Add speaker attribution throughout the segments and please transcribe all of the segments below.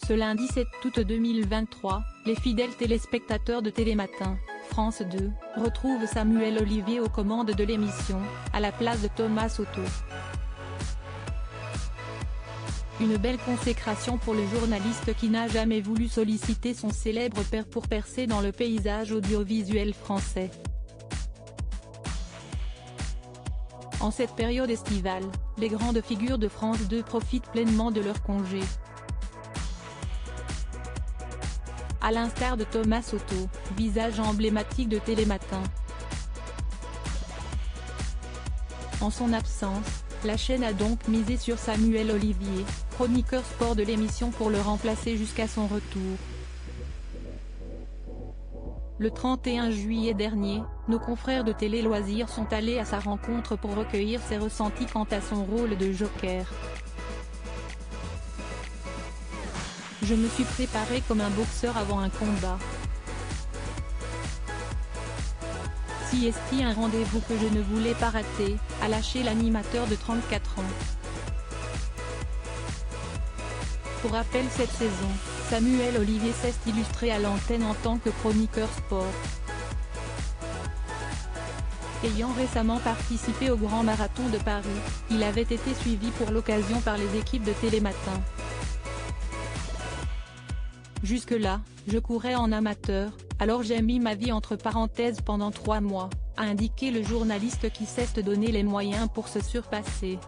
Speaker 1: Ce lundi 7 août 2023, les fidèles téléspectateurs de Télématin, France 2, retrouvent Samuel Olivier aux commandes de l'émission, à la place de Thomas Soto. Une belle consécration pour le journaliste qui n'a jamais voulu solliciter son célèbre père pour percer dans le paysage audiovisuel français. En cette période estivale, les grandes figures de France 2 profitent pleinement de leur congé. À l'instar de Thomas Soto, visage emblématique de Télématin. En son absence, la chaîne a donc misé sur Samuel Olivier, chroniqueur sport de l'émission pour le remplacer jusqu'à son retour. Le 31 juillet dernier, nos confrères de Télé Loisirs sont allés à sa rencontre pour recueillir ses ressentis quant à son rôle de joker. Je me suis préparé comme un boxeur avant un combat. Si est un rendez-vous que je ne voulais pas rater, a lâché l'animateur de 34 ans. Pour rappel, cette saison, Samuel Olivier s'est illustré à l'antenne en tant que chroniqueur sport. Ayant récemment participé au Grand Marathon de Paris, il avait été suivi pour l'occasion par les équipes de Télématin. Jusque-là, je courais en amateur, alors j'ai mis ma vie entre parenthèses pendant 3 mois, a indiqué le journaliste qui s'est donné les moyens pour se surpasser.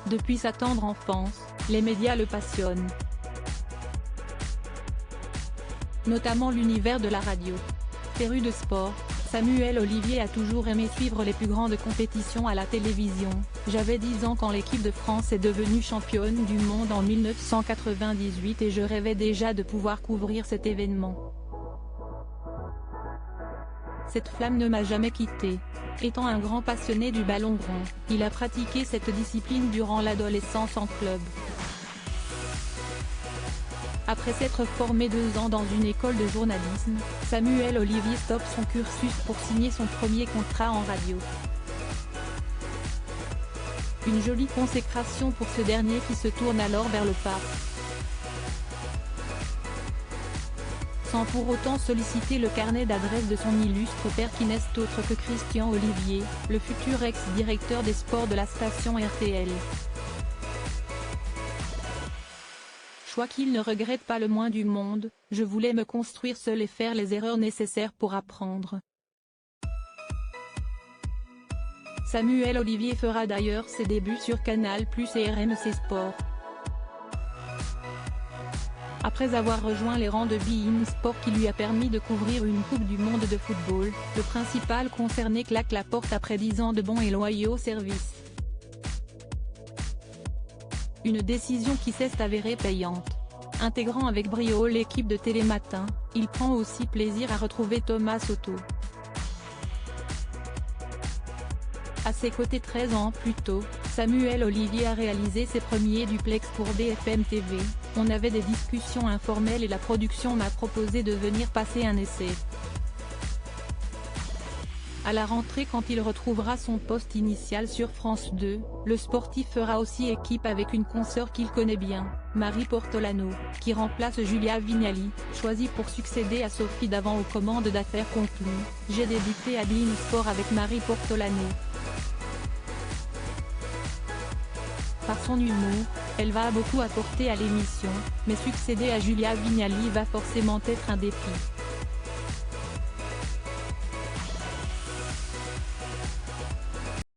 Speaker 1: Depuis sa tendre enfance, les médias le passionnent. Notamment l'univers de la radio. Féru de sport, Samuel Olivier a toujours aimé suivre les plus grandes compétitions à la télévision. J'avais 10 ans quand l'équipe de France est devenue championne du monde en 1998 et je rêvais déjà de pouvoir couvrir cet événement. Cette flamme ne m'a jamais quitté. Étant un grand passionné du ballon rond, il a pratiqué cette discipline durant l'adolescence en club. Après s'être formé 2 ans dans une école de journalisme, Samuel Olivier stoppe son cursus pour signer son premier contrat en radio. Une jolie consécration pour ce dernier qui se tourne alors vers le pape. Sans pour autant solliciter le carnet d'adresse de son illustre père qui n'est autre que Christian Olivier, le futur ex-directeur des sports de la station RTL. Choix qu'il ne regrette pas le moins du monde, je voulais me construire seul et faire les erreurs nécessaires pour apprendre. Samuel Olivier fera d'ailleurs ses débuts sur Canal+ et RMC Sport. Après avoir rejoint les rangs de beIN Sport qui lui a permis de couvrir une Coupe du Monde de football, le principal concerné claque la porte après 10 ans de bons et loyaux services. Une décision qui s'est avérée payante. Intégrant avec brio l'équipe de Télématin, il prend aussi plaisir à retrouver Thomas Soto. À ses côtés 13 ans plus tôt, Samuel Olivier a réalisé ses premiers duplex pour BFM TV, on avait des discussions informelles et la production m'a proposé de venir passer un essai. À la rentrée quand il retrouvera son poste initial sur France 2, le sportif fera aussi équipe avec une consoeur qu'il connaît bien, Marie Portolano, qui remplace Julia Vignali, choisie pour succéder à Sophie Davant aux commandes d'Affaires conclues. J'ai débuté à beIN Sport avec Marie Portolano. Par son humour, elle va beaucoup apporter à l'émission, mais succéder à Julia Vignali va forcément être un défi.